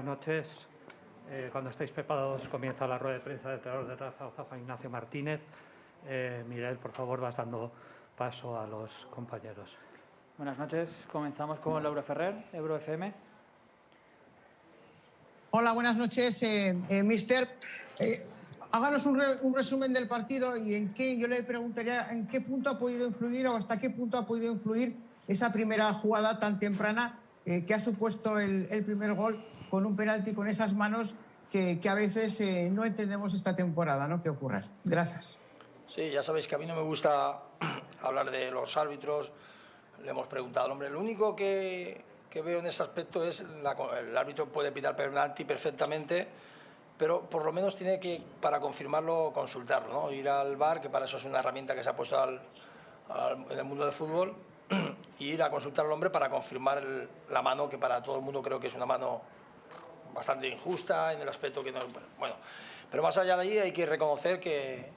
buenas noches. Cuando estéis preparados comienza la rueda de prensa del entrenador del Real Zaragoza, Juan Ignacio Martínez. Miguel, por favor, vas dando paso a los compañeros. Buenas noches. Comenzamos con Laura Ferrer, Ebro FM. Hola, buenas noches, mister. Háganos un resumen del partido y yo le preguntaría en qué punto ha podido influir o hasta qué punto ha podido influir esa primera jugada tan temprana que ha supuesto el primer gol con un penalti con esas manos que a veces no entendemos esta temporada, ¿no? ¿Qué ocurre? Gracias. Sí, ya sabéis que a mí no me gusta hablar de los árbitros. Le hemos preguntado al hombre. Lo único que veo en ese aspecto es el árbitro puede pitar penalti perfectamente, pero por lo menos tiene que, para confirmarlo, consultarlo, ¿no? Ir al VAR, que para eso es una herramienta que se ha puesto en el mundo del fútbol, y ir a consultar al hombre para confirmar la mano, que para todo el mundo creo que es una mano bastante injusta en el aspecto que no... Bueno, pero más allá de ahí hay que reconocer que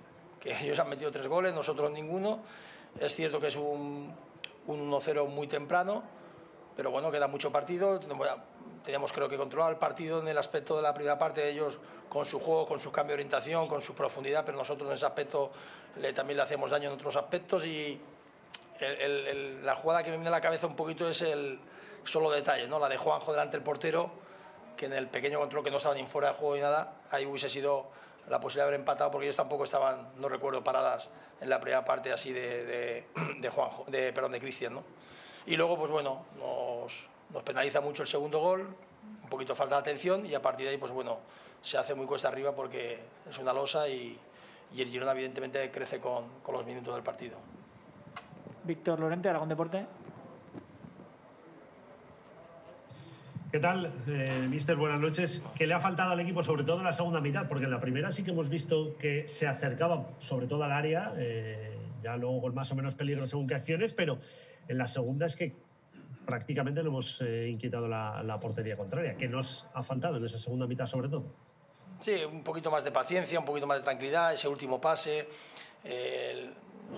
ellos han metido 3 goles, nosotros ninguno. Es cierto que es un 1-0 muy temprano, pero bueno, queda mucho partido. Teníamos creo que controlar el partido en el aspecto de la primera parte, ellos con su juego, con su cambio de orientación, con su profundidad, pero nosotros en ese aspecto también le hacemos daño en otros aspectos. Y la jugada que me viene a la cabeza un poquito es el solo detalle, ¿no? La de Juanjo delante del portero, que en el pequeño control, que no estaba ni fuera de juego ni nada, ahí hubiese sido la posibilidad de haber empatado, porque ellos tampoco estaban, no recuerdo, paradas en la primera parte así de Cristian, ¿no? Y luego, pues bueno, nos penaliza mucho el segundo gol, un poquito falta de atención, y a partir de ahí, pues bueno, se hace muy cuesta arriba porque es una losa y el Girona evidentemente crece con los minutos del partido. Víctor Lorente, Aragón Deporte. ¿Qué tal, mister? Buenas noches. ¿Qué le ha faltado al equipo, sobre todo en la segunda mitad? Porque en la primera sí que hemos visto que se acercaba sobre todo al área, ya luego con más o menos peligro según qué acciones, pero en la segunda es que prácticamente no hemos inquietado la portería contraria. ¿Qué nos ha faltado en esa segunda mitad sobre todo? Sí, un poquito más de paciencia, un poquito más de tranquilidad, ese último pase,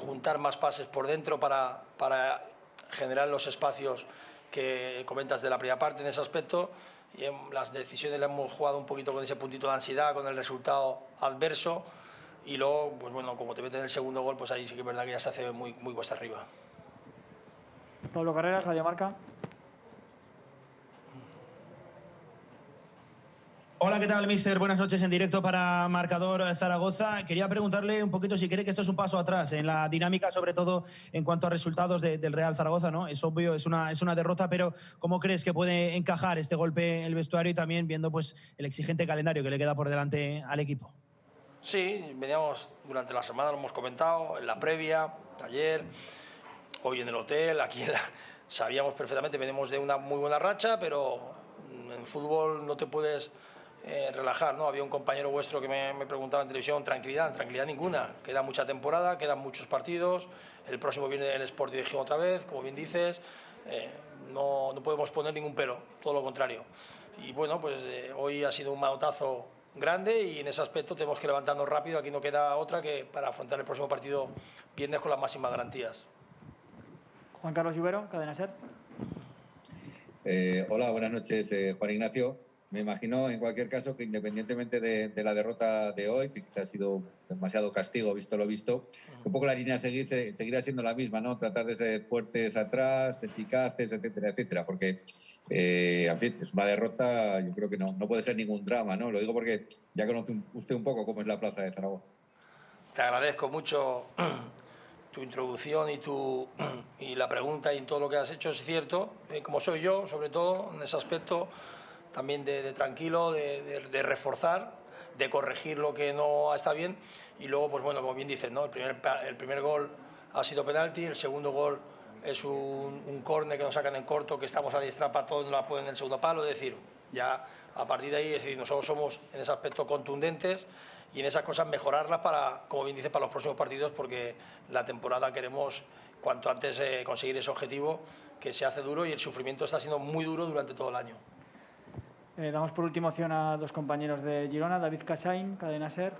juntar más pases por dentro para generar los espacios que comentas de la primera parte en ese aspecto. Y en las decisiones le hemos jugado un poquito con ese puntito de ansiedad, con el resultado adverso, y luego, pues bueno, como te meten el segundo gol, pues ahí sí que es verdad que ya se hace muy, muy cuesta arriba. Pablo Carreras, Radio Marca. Hola, ¿qué tal, mister? Buenas noches en directo para Marcador Zaragoza. Quería preguntarle un poquito si cree que esto es un paso atrás en la dinámica, sobre todo en cuanto a resultados del Real Zaragoza, ¿no? Es obvio, es una derrota, pero ¿cómo crees que puede encajar este golpe en el vestuario y también viendo pues el exigente calendario que le queda por delante al equipo? Sí, veníamos durante la semana, lo hemos comentado, en la previa, ayer, hoy en el hotel, sabíamos perfectamente, venimos de una muy buena racha, pero en fútbol no te puedes relajar, ¿no? Había un compañero vuestro que me preguntaba en televisión, tranquilidad ninguna, queda mucha temporada, quedan muchos partidos, el próximo viene el Sport dirigido otra vez, como bien dices, no podemos poner ningún pero, todo lo contrario. Y bueno, pues hoy ha sido un manotazo grande y en ese aspecto tenemos que levantarnos rápido, aquí no queda otra que para afrontar el próximo partido viernes con las máximas garantías. Juan Carlos Lluvero, Cadena SER. Hola, buenas noches, Juan Ignacio. Me imagino, en cualquier caso, que independientemente de la derrota de hoy, que quizás ha sido demasiado castigo, visto lo visto, que un poco la línea a seguir seguirá siendo la misma, ¿no? Tratar de ser fuertes atrás, eficaces, etcétera, etcétera, porque, en fin, es una derrota, yo creo que no puede ser ningún drama, ¿no? Lo digo porque ya conoce usted un poco cómo es la plaza de Zaragoza. Te agradezco mucho tu introducción y la pregunta y todo lo que has hecho. Es cierto, como soy yo, sobre todo en ese aspecto, también de tranquilo, de reforzar, de corregir lo que no está bien. Y luego, pues bueno, como bien dices, ¿no? El primer gol ha sido penalti, el segundo gol es un córner que nos sacan en corto, que estamos a diestra para todos, no la ponen en el segundo palo. Es decir, ya a partir de ahí, es decir, nosotros somos en ese aspecto contundentes y en esas cosas mejorarlas para, como bien dice, para los próximos partidos, porque la temporada queremos cuanto antes conseguir ese objetivo, que se hace duro y el sufrimiento está siendo muy duro durante todo el año. Damos por última opción a dos compañeros de Girona, David Casain, Cadena SER.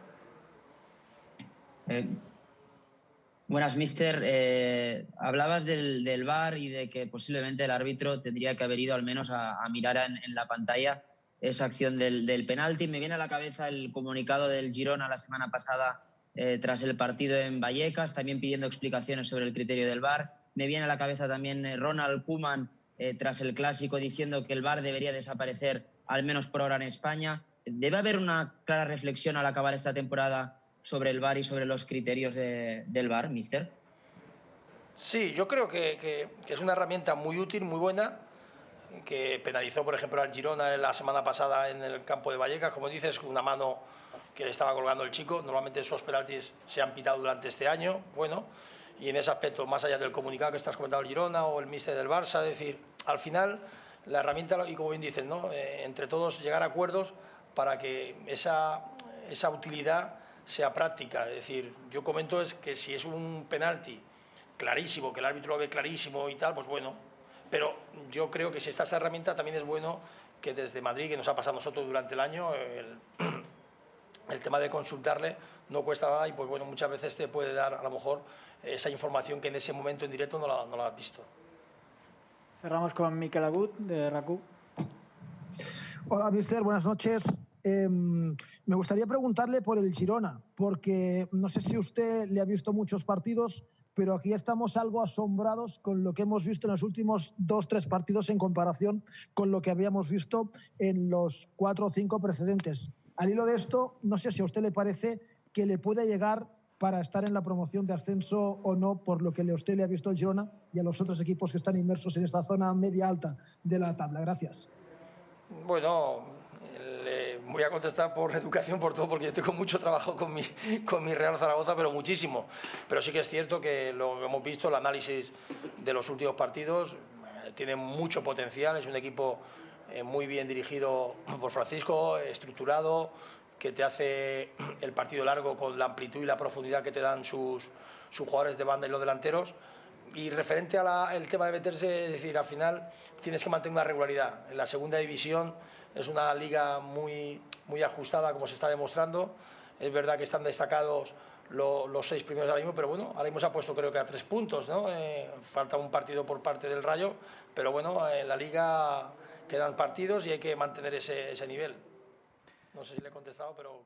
Buenas, mister. Hablabas del VAR y de que posiblemente el árbitro tendría que haber ido al menos a mirar en la pantalla esa acción del penalti. Me viene a la cabeza el comunicado del Girona la semana pasada tras el partido en Vallecas, también pidiendo explicaciones sobre el criterio del VAR. Me viene a la cabeza también Ronald Koeman tras el Clásico diciendo que el VAR debería desaparecer, al menos por ahora en España. ¿Debe haber una clara reflexión al acabar esta temporada sobre el VAR y sobre los criterios del VAR, mister? Sí, yo creo que es una herramienta muy útil, muy buena, que penalizó, por ejemplo, al Girona la semana pasada en el campo de Vallecas, como dices, una mano que le estaba colgando el chico. Normalmente esos penaltis se han pitado durante este año, bueno, y en ese aspecto, más allá del comunicado que estás comentando el Girona o el míster del Barça, es decir, al final la herramienta, y como bien dicen, ¿no? Entre todos llegar a acuerdos para que esa utilidad sea práctica. Es decir, yo comento es que si es un penalti clarísimo, que el árbitro lo ve clarísimo y tal, pues bueno, pero yo creo que si está esa herramienta también es bueno que desde Madrid, que nos ha pasado a nosotros durante el año, el tema de consultarle no cuesta nada y pues bueno, muchas veces te puede dar a lo mejor esa información que en ese momento en directo no la has visto. Cerramos con Mikel Agut, de RACU. Hola, mister, buenas noches. Me gustaría preguntarle por el Girona, porque no sé si usted le ha visto muchos partidos, pero aquí estamos algo asombrados con lo que hemos visto en los últimos 2-3 partidos en comparación con lo que habíamos visto en los 4 o 5 precedentes. Al hilo de esto, no sé si a usted le parece que le puede llegar para estar en la promoción de ascenso o no, por lo que a usted le ha visto el Girona y a los otros equipos que están inmersos en esta zona media-alta de la tabla. Gracias. Bueno, le voy a contestar por educación, por todo, porque yo tengo mucho trabajo con mi Real Zaragoza, pero muchísimo. Pero sí que es cierto que lo hemos visto, el análisis de los últimos partidos tiene mucho potencial, es un equipo muy bien dirigido por Francisco, estructurado, que te hace el partido largo con la amplitud y la profundidad que te dan sus jugadores de banda y los delanteros. Y referente al tema de meterse, es decir, al final tienes que mantener una regularidad. En la segunda división es una liga muy ajustada, como se está demostrando. Es verdad que están destacados los 6 primeros ahora mismo, pero bueno, ahora mismo se ha puesto creo que a 3 puntos, ¿no? Falta un partido por parte del Rayo, pero bueno, en la liga quedan partidos y hay que mantener ese nivel. No sé si le he contestado, pero...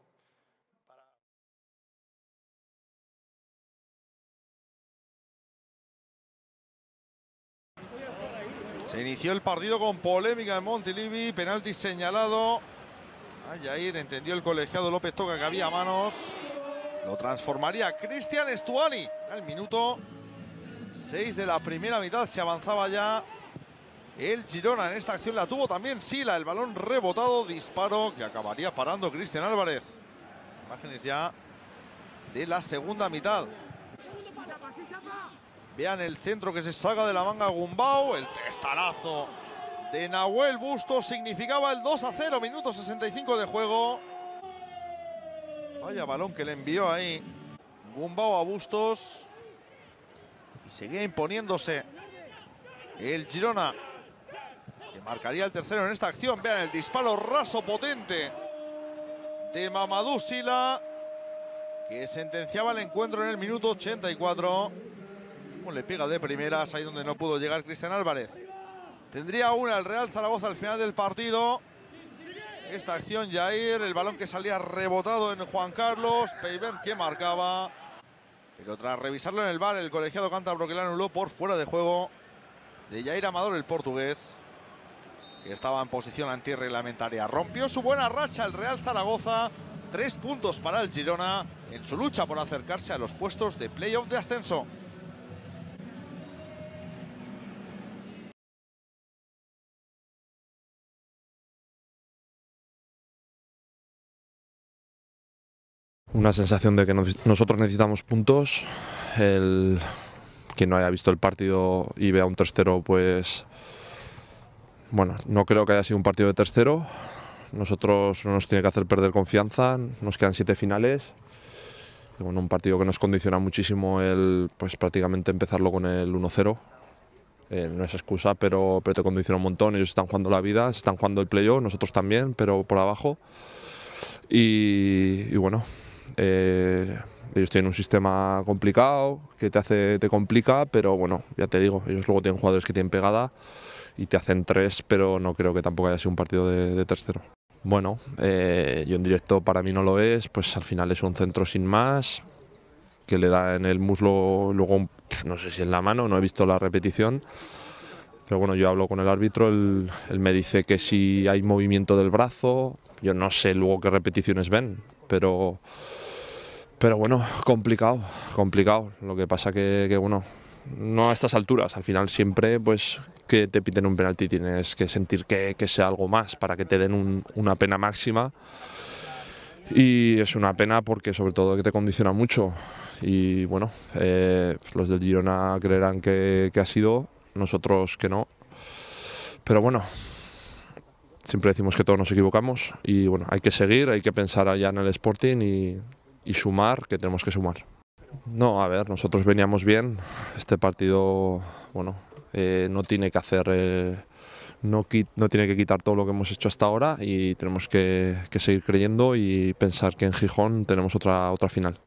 Se inició el partido con polémica en Montilivi, penalti señalado. Jair entendió el colegiado López Toca que había manos. Lo transformaría Cristian Stuani. Al minuto 6 de la primera mitad se avanzaba ya el Girona. En esta acción la tuvo también Sila. El balón rebotado, disparo que acabaría parando Cristian Álvarez. Imágenes ya de la segunda mitad. Vean el centro que se saca de la manga Gumbau. El testarazo de Nahuel Bustos significaba el 2-0, minuto 65 de juego. Vaya balón que le envió ahí Gumbau a Bustos. Y seguía imponiéndose el Girona, que marcaría el tercero en esta acción. Vean el disparo raso potente de Mamadou Sila, que sentenciaba el encuentro en el minuto 84. Le pega de primeras, ahí donde no pudo llegar Cristian Álvarez. Tendría una el Real Zaragoza al final del partido. Esta acción, Jair, el balón que salía rebotado en Juan Carlos, Peiben que marcaba. Pero tras revisarlo en el VAR, el colegiado cántabro que le anuló por fuera de juego de Jair Amador, el portugués, que estaba en posición antirreglamentaria. Rompió su buena racha el Real Zaragoza. 3 puntos para el Girona en su lucha por acercarse a los puestos de playoff de ascenso. Una sensación de que nosotros necesitamos puntos. Quien no haya visto el partido y vea un 3-0, pues bueno, no creo que haya sido un partido de 3-0. Nosotros no nos tiene que hacer perder confianza. Nos quedan 7 finales. Y bueno, un partido que nos condiciona muchísimo pues prácticamente empezarlo con el 1-0. No es excusa, pero te condiciona un montón. Ellos están jugando la vida, se están jugando el playoff, nosotros también, pero por abajo. Y bueno, ellos tienen un sistema complicado que te complica, pero bueno, ya te digo, ellos luego tienen jugadores que tienen pegada y te hacen 3, pero no creo que tampoco haya sido un partido de 3-0. Bueno, yo en directo para mí no lo es, pues al final es un centro sin más, que le da en el muslo, luego no sé si en la mano, no he visto la repetición, pero bueno, yo hablo con el árbitro, él me dice que si hay movimiento del brazo, yo no sé luego qué repeticiones ven, pero bueno, complicado, lo que pasa que bueno, no a estas alturas, al final siempre pues que te piten un penalti tienes que sentir que sea algo más para que te den una pena máxima, y es una pena porque sobre todo que te condiciona mucho, y bueno, los del Girona creerán que ha sido, nosotros que no, pero bueno, siempre decimos que todos nos equivocamos y bueno, hay que seguir, hay que pensar allá en el Sporting y sumar, que tenemos que sumar. No, a ver, nosotros veníamos bien, este partido, bueno, no tiene que hacer, no tiene que quitar todo lo que hemos hecho hasta ahora y tenemos que seguir creyendo y pensar que en Gijón tenemos otra final.